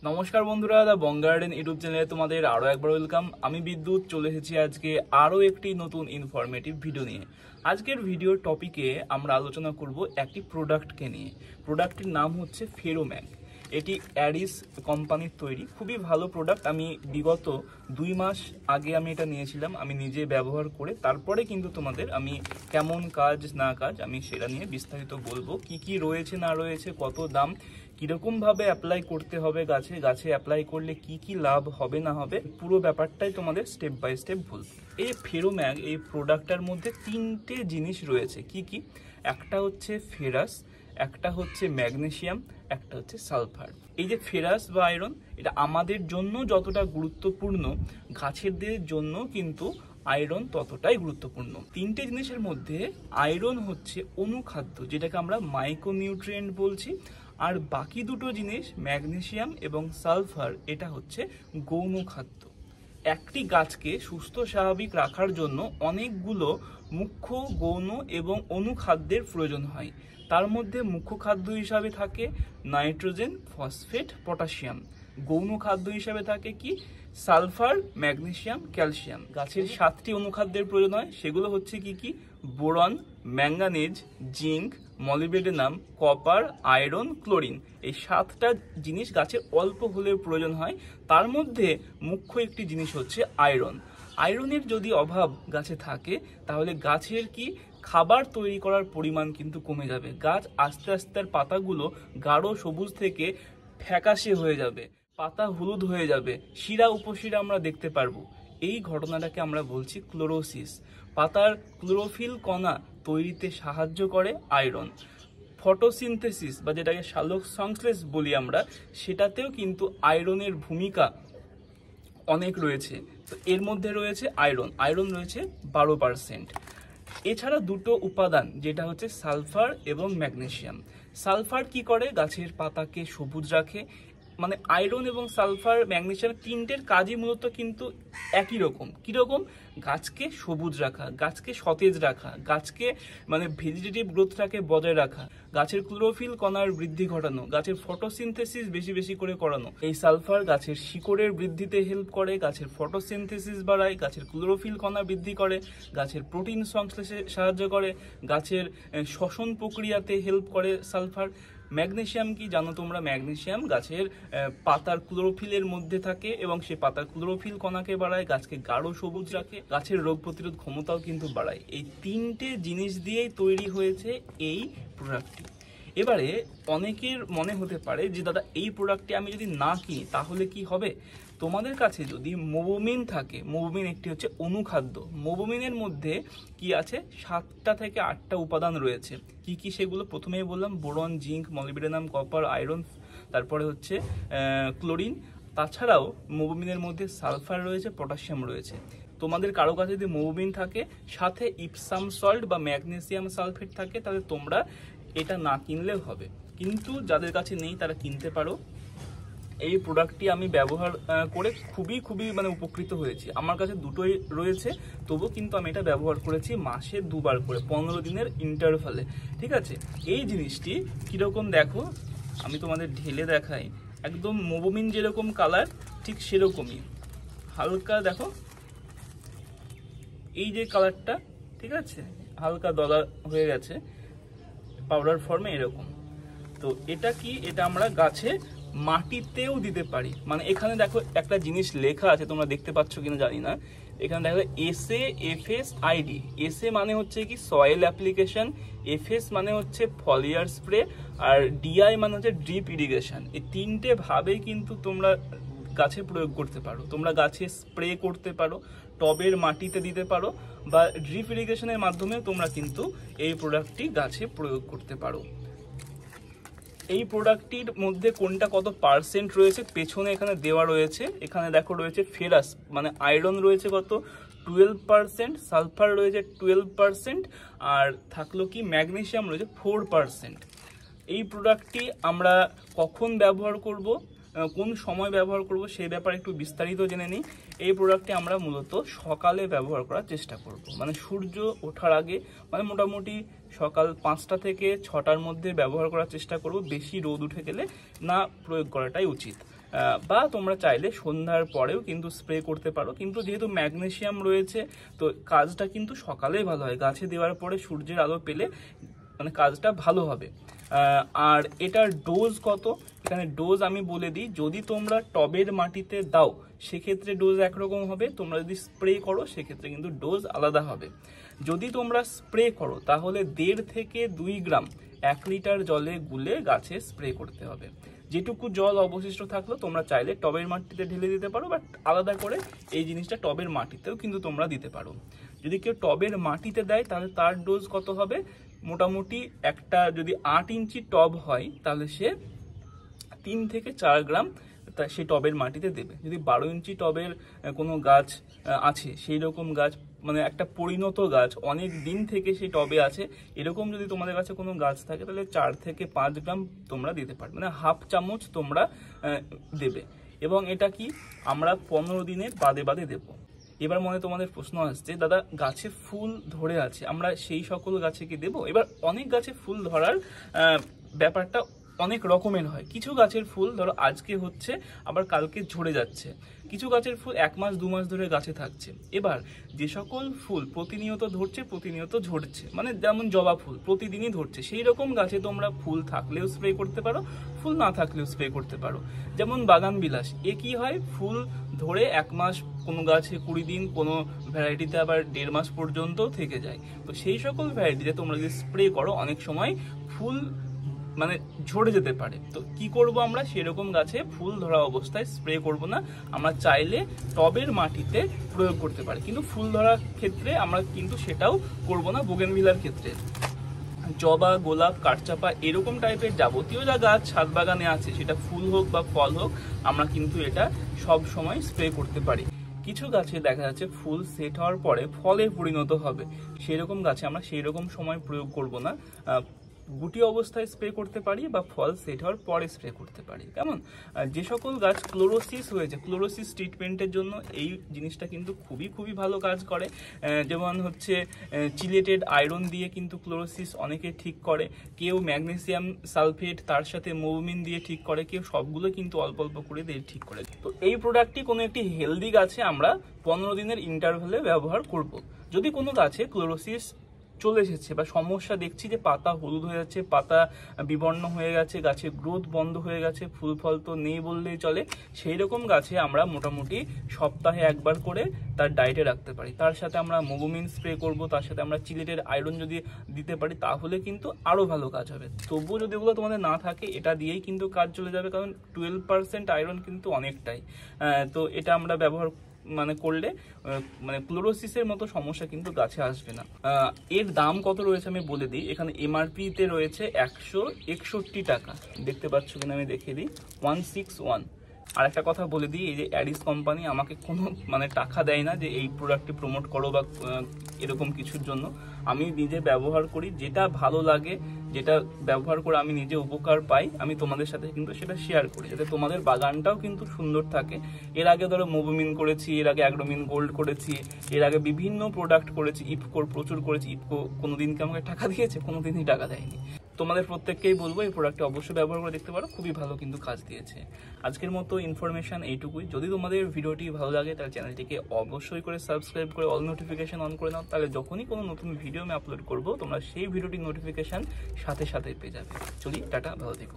নমস্কার বন্ধুরা, দা বং garden YouTube চ্যানেলে তোমাদের আরো একবার ওয়েলকাম। আমি বিদ্যুৎ চলে এসেছি আজকে আরো একটি নতুন ইনফরমেটিভ ভিডিও নিয়ে। আজকের ভিডিওর টপিকে আমরা আলোচনা করব একটি প্রোডাক্টকে নিয়ে। প্রোডাক্টটির নাম হচ্ছে ফেরোম্যাগ। এটি অ্যারিস কোম্পানির তৈরি, খুবই ভালো প্রোডাক্ট। আমি বিগত 2 মাস আগে আমি এটা নিয়েছিলাম, আমি নিজে ব্যবহার করে তারপরে কিন্তু তোমাদের আমি কেমন কাজ না কাজ আমি সেটা নিয়ে বিস্তারিত বলবো। কি কি রয়েছে না রয়েছে, কত দাম, কিরকমভাবে অ্যাপ্লাই করতে হবে, গাছে অ্যাপ্লাই করলে কি কি লাভ হবে না হবে, পুরো ব্যাপারটাই তোমাদের স্টেপ বাই স্টেপ বলবো। এই ফেরোম্যাগ এই প্রোডাক্টটার মধ্যে 3টে জিনিস রয়েছে। কি কি? একটা হচ্ছে ফেরাস, একটা হচ্ছে ম্যাগনেসিয়াম, একটা হচ্ছে সালফার। এই যে ফেরাস বা আয়রন, এটা আমাদের জন্য যতটা গুরুত্বপূর্ণ, গাছেদের জন্য কিন্তু আয়রন ততটাই গুরুত্বপূর্ণ। 3টে জিনিসের মধ্যে আয়রন হচ্ছে অনুখাদ্য, যেটাকে আমরা মাইক্রোনিউট্রিয়েন্ট বলছি, আর বাকি দুটো জিনিস ম্যাগনেসিয়াম এবং সালফার এটা হচ্ছে গৌণ খাদ্য। একটি গাছকে সুস্থ স্বাভাবিক রাখার জন্য অনেকগুলো মুখ্য গৌণ এবং অনুখাদ্যের প্রয়োজন হয়। তার মধ্যে মুখ্য খাদ্য হিসাবে থাকে নাইট্রোজেন, ফসফেট, পটাশিয়াম। গৌণ খাদ্য হিসাবে থাকে কি? Sulphur, magnesium, calcium. গাছের 7টি অনুখাদ্যের প্রয়োজন হয়, সেগুলো হচ্ছে কি কি? Boron, manganese, zinc, molybdenum, copper, iron, chlorine. এই 7টা জিনিস গাছের অল্প হলেও প্রয়োজন হয়। তার মধ্যে মুখ্য একটি জিনিস হচ্ছে আয়রন। আয়রনের যদি অভাব গাছে থাকে তাহলে গাছের কি খাবার তৈরি করার পরিমাণ কিন্তু কমে যাবে। গাছ আস্তে আস্তে তার পাতাগুলো গাঢ় সবুজ থেকে ফ্যাকাশে হয়ে যাবে, পাতা হলুদ হয়ে যাবে, শিরা উপশিরা আমরা দেখতে পারবো। এই ঘটনাটাকে আমরা বলছি ক্লোরোসিস। পাতার ক্লোরোফিল কণা তৈরিতে সাহায্য করে আয়রন। ফটোসিনথেসিস বা যেটাকে সালোক সংশ্লেষ বলি আমরা, সেটাতেও কিন্তু আয়রনের ভূমিকা অনেক রয়েছে। তো এর মধ্যে রয়েছে আয়রন রয়েছে 12%। এছাড়া দুটো উপাদান, যেটা হচ্ছে সালফার এবং ম্যাগনেসিয়াম। সালফার কি করে? গাছের পাতাকে সবুজ রাখে। মানে আয়রন এবং সালফার, ম্যাগনেসিয়াম 3টের কাজই মূলত কিন্তু একই রকম। কিরকম? গাছকে সবুজ রাখা, গাছকে সতেজ রাখা, গাছকে মানে ভেজিটেটিভ গ্রোথটাকে বজায় রাখা, গাছের ক্লোরোফিল কণার বৃদ্ধি ঘটানো, গাছের ফটোসিনথেসিস বেশি বেশি করে করানো। এই সালফার গাছের শিকড়ের বৃদ্ধিতে হেল্প করে, গাছের ফটোসিনথেসিস বাড়ায়, গাছের ক্লোরোফিল কণা বৃদ্ধি করে, গাছের প্রোটিন সংশ্লেষে সাহায্য করে, গাছের শ্বসন প্রক্রিয়াতে হেল্প করে সালফার। ম্যাগনেসিয়াম কি জানো তোমরা? ম্যাগনেসিয়াম গাছের পাতার ক্লোরোফিলের মধ্যে থাকে এবং সে পাতার ক্লোরোফিল কণাকে বাড়ায়, গাছকে গাঢ় সবুজ রাখে, গাছের রোগ প্রতিরোধ ক্ষমতাও কিন্তু বাড়ায়। এই 3টে জিনিস দিয়েই তৈরি হয়েছে এই প্রোডাক্টটি। এবারে অনেকের মনে হতে পারে যে দাদা এই প্রোডাক্টটি আমি যদি না কিনি তাহলে কি হবে? তোমাদের কাছে যদি মোবোমিন থাকে, মোবোমিন একটি হচ্ছে অনুখাদ্য। মোবোমিনের মধ্যে কি আছে? 7টা থেকে 8টা উপাদান রয়েছে। কি কি সেগুলো? প্রথমেই বললাম boron, zinc, molybdenum, copper, iron, তারপরে হচ্ছে ক্লোরিন। তাছাড়াও মোবোমিনের মধ্যে সালফার রয়েছে, পটাশিয়াম রয়েছে। তোমাদের কারো কাছে যদি মোবোমিন থাকে, সাথে ইপসাম সল্ট বা ম্যাগনেসিয়াম সালফেট থাকে, তাহলে তোমরা এটা না কিনলেও হবে। কিন্তু যাদের কাছে নেই তারা কিনতে পারো। এই প্রোডাক্টটি আমি ব্যবহার করে খুবই মানে উপকৃত হয়েছি। আমার কাছে দুটোই রয়েছে, তবু কিন্তু আমি এটা ব্যবহার করেছি মাসে 2বার করে, 15 দিনের ইন্টারভালে। ঠিক আছে? এই জিনিসটি কীরকম দেখো, আমি তোমাদের ঢেলে দেখাই। একদম মোবোমিন যেরকম কালার ঠিক সেরকমই, হালকা দেখো এই যে কালারটা, ঠিক আছে, হালকা দলা হয়ে গেছে, পাউডার ফর্মে এরকম। তো এটা কি? এটা আমরা গাছে মাটিতেও দিতে পারি। মানে এখানে দেখো একটা জিনিস লেখা আছে, তোমরা দেখতে পাচ্ছ কিনা জানি না। এখানে দেখো SAFSID। SA মানে হচ্ছে কি সয়েল অ্যাপ্লিকেশন, FS মানে হচ্ছে ফলিয়ার স্প্রে, আর DI মানে হচ্ছে ড্রিপ ইরিগেশন। এই 3টে ভাবেই কিন্তু তোমরা গাছে প্রয়োগ করতে পারো। তোমরা গাছে স্প্রে করতে পারো, টবের মাটিতে দিতে পারো, বা ড্রিপ ইরিগেশনের মাধ্যমেও তোমরা কিন্তু এই প্রোডাক্টটি গাছে প্রয়োগ করতে পারো। এই প্রোডাক্টটির মধ্যে কোনটা কত পার্সেন্ট রয়েছে পেছনে এখানে দেওয়া রয়েছে। এখানে দেখো রয়েছে ফেরাস মানে আয়রন রয়েছে কত? 12%, সালফার রয়েছে 12%, আর থাকলো কি ম্যাগনেসিয়াম রয়েছে 4%। এই প্রোডাক্টটি আমরা কখন ব্যবহার করব, কোন সময় ব্যবহার করব সেই ব্যাপারে একটু বিস্তারিত জেনে নিই। এই প্রোডাক্টটি আমরা মূলত সকালে ব্যবহার করার চেষ্টা করব, মানে সূর্য ওঠার আগে, মানে মোটামুটি সকাল 5টা থেকে 6টার মধ্যে ব্যবহার করার চেষ্টা করব। বেশি রোদ উঠে গেলে না প্রয়োগ করাটাই উচিত। বা তোমরা চাইলে সন্ধ্যার পরেও কিন্তু স্প্রে করতে পারো, কিন্তু যেহেতু ম্যাগনেসিয়াম রয়েছে তো কাজটা কিন্তু সকালেই ভালো হয়, গাছে দেওয়ার পরে সূর্যের আলো পেলে মানে কাজটা ভালো হবে। আর এটার ডোজ কত, এখানে ডোজ আমি বলে দিই, যদি তোমরা টবের মাটিতে দাও সেক্ষেত্রে ডোজ একরকম হবে, তোমরা যদি স্প্রে করো সেক্ষেত্রে কিন্তু ডোজ আলাদা হবে। যদি তোমরা স্প্রে করো তাহলে 1.5 থেকে 2 গ্রাম 1 লিটার জলে গুলে গাছে স্প্রে করতে হবে। যেটুকু জল অবশিষ্ট থাকলো তোমরা চাইলে টবের মাটিতে ঢেলে দিতে পারো, বাট আলাদা করে এই জিনিসটা টবের মাটিতেও কিন্তু তোমরা দিতে পারো। যদি কেউ টবের মাটিতে দেয় তাহলে তার ডোজ কত হবে, মোটামুটি একটা যদি 8 ইঞ্চি টব হয় তাহলে সে 3 থেকে 4 গ্রাম সেই টবের মাটিতে দেবে। যদি 12 ইঞ্চি টবের কোনো গাছ আছে, সেই রকম গাছ মানে একটা পরিণত গাছ অনেক দিন থেকে সেই টবে আছে, এরকম যদি তোমাদের কাছে কোনো গাছ থাকে তাহলে 4 থেকে 5 গ্রাম তোমরা দিতে পারবে, মানে হাফ চামচ তোমরা দেবে। এবং এটা কি আমরা 15 দিনের বাদে বাদে দেবো। এবার মনে তোমাদের প্রশ্ন আসছে, দাদা গাছে ফুল ধরে আছে, আমরা সেই সকল গাছে কি দেবো? এবার অনেক গাছে ফুল ধরার ব্যাপারটা অনেক রকমের হয়। কিছু গাছের ফুল ধরো আজকে হচ্ছে আবার কালকে ঝরে যাচ্ছে, কিছু গাছের ফুল 1 মাস 2 মাস ধরে গাছে থাকছে। এবার যে সকল ফুল প্রতিনিয়ত ধরছে প্রতিনিয়ত ঝরছে, মানে যেমন জবা ফুল প্রতিদিনই ধরছে, সেই রকম গাছে তোমরা ফুল থাকলেও স্প্রে করতে পারো, ফুল না থাকলেও স্প্রে করতে পারো। যেমন বাগান বিলাস, এ কি হয় ফুল ধরে 1 মাস, কোনো গাছে 20 দিন, কোনো ভ্যারাইটিতে আবার 1.5 মাস পর্যন্ত থেকে যায়। তো সেই সকল ভ্যারাইটিতে তোমরা যদি স্প্রে করো অনেক সময় ফুল মানে ঝরে যেতে পারে। তো কি করব আমরা, সেরকম গাছে ফুল ধরা অবস্থায় স্প্রে করব না, আমরা চাইলে টবের মাটিতে প্রয়োগ করতে পারি, কিন্তু ফুল ধরার ক্ষেত্রে আমরা কিন্তু সেটাও করব না। বোগেনভিলার ক্ষেত্রে জবা, গোলাপ, কাঠচাপা এরকম টাইপের যাবতীয় যা গাছ ছাদ বাগানে আছে, সেটা ফুল হোক বা ফল হোক, আমরা কিন্তু এটা সব সময় স্প্রে করতে পারি। কিছু গাছে দেখা যাচ্ছে ফুল সেট হওয়ার পরে ফলে পরিণত হবে, সেরকম গাছে আমরা সেই রকম সময় প্রয়োগ করব না, গুটি অবস্থায় স্প্রে করতে পারি বা ফল সেট হওয়ার পরে স্প্রে করতে পারি। কেমন? যে সকল গাছ ক্লোরোসিস হয়েছে, ক্লোরোসিস ট্রিটমেন্টের জন্য এই জিনিসটা কিন্তু খুবই ভালো কাজ করে। যেমন হচ্ছে চিলেটেড আয়রন দিয়ে কিন্তু ক্লোরোসিস অনেকে ঠিক করে, কেউ ম্যাগনেসিয়াম সালফেট তার সাথে মোবমিন দিয়ে ঠিক করে, কেউ সবগুলো কিন্তু অল্প অল্প করে দিয়ে ঠিক করে। তো এই প্রোডাক্টটি কোনো একটি হেলদি গাছে আমরা 15 দিনের ইন্টারভ্যালে ব্যবহার করব। যদি কোনো গাছে ক্লোরোসিস চলে এসেছে বা সমস্যা দেখছি যে পাতা হলুদ হয়ে যাচ্ছে, পাতা বিবর্ণ হয়ে গেছে, গাছের গ্রোথ বন্ধ হয়ে গেছে, ফুল ফল তো নেই বললেই চলে, সেই রকম গাছে আমরা মোটামুটি সপ্তাহে 1 বার করে তার ডায়েটে রাখতে পারি। তার সাথে আমরা মোবোমিন স্প্রে করব, তার সাথে আমরা চিলেটের আয়রন যদি দিতে পারি তাহলে কিন্তু আরও ভালো কাজ হবে। তবুও যদি ওগুলো তোমাদের না থাকে, এটা দিয়েই কিন্তু কাজ চলে যাবে, কারণ 12% আয়রন কিন্তু অনেকটাই। তো এটা আমরা ব্যবহার করলে মানে ক্লোরোসিসের মতো সমস্যা কিন্তু গাছে আসবে না। এর দাম কত রয়েছে আমি বলে দিই, এখানে এমআরপি তে রয়েছে 161 টাকা, দেখতে পাচ্ছ কিনা আমি দেখিয়ে দিই, 161। আর একটা কথা বলে দিই, এই যে অ্যাডিস কোম্পানি আমাকে কোনো টাকা দেয় না যে এই প্রোডাক্টটি প্রমোট করো বা এরকম কিছুর জন্য। আমি নিজে ব্যবহার করি, যেটা ভালো লাগে, যেটা ব্যবহার করে আমি নিজে উপকার পাই, আমি তোমাদের সাথে কিন্তু সেটা শেয়ার করি, যাতে তোমাদের বাগানটাও কিন্তু সুন্দর থাকে। এর আগে ধরো মোবোমিন করেছি, এর আগে অ্যাগ্রোমিন গোল্ড করেছি, এর আগে বিভিন্ন প্রোডাক্ট করেছি, ইফকোর প্রচুর করেছি। ইফকো কোনোদিনকে আমাকে টাকা দিয়েছে? কোনোদিনই টাকা দেয়নি। তোমাদের প্রত্যেককেই বলবো এই প্রোডাক্টটা অবশ্যই ব্যবহার করে দেখতে পারো, খুবই ভালো কিন্তু কাজ দিয়েছে। আজকের মতো ইনফরমেশন এইটুকুই। যদি তোমাদের ভিডিওটি ভালো লাগে তাহলে চ্যানেলটিকে অবশ্যই করে সাবস্ক্রাইব করে অল নোটিফিকেশন অন করে নাও, তাহলে যখনই কোনো নতুন ভিডিও আমি আপলোড করবো তোমরা সেই ভিডিওটির নোটিফিকেশন সাথে সাথে পেয়ে যাবে। চলি, টাটা, ভালো থেকো।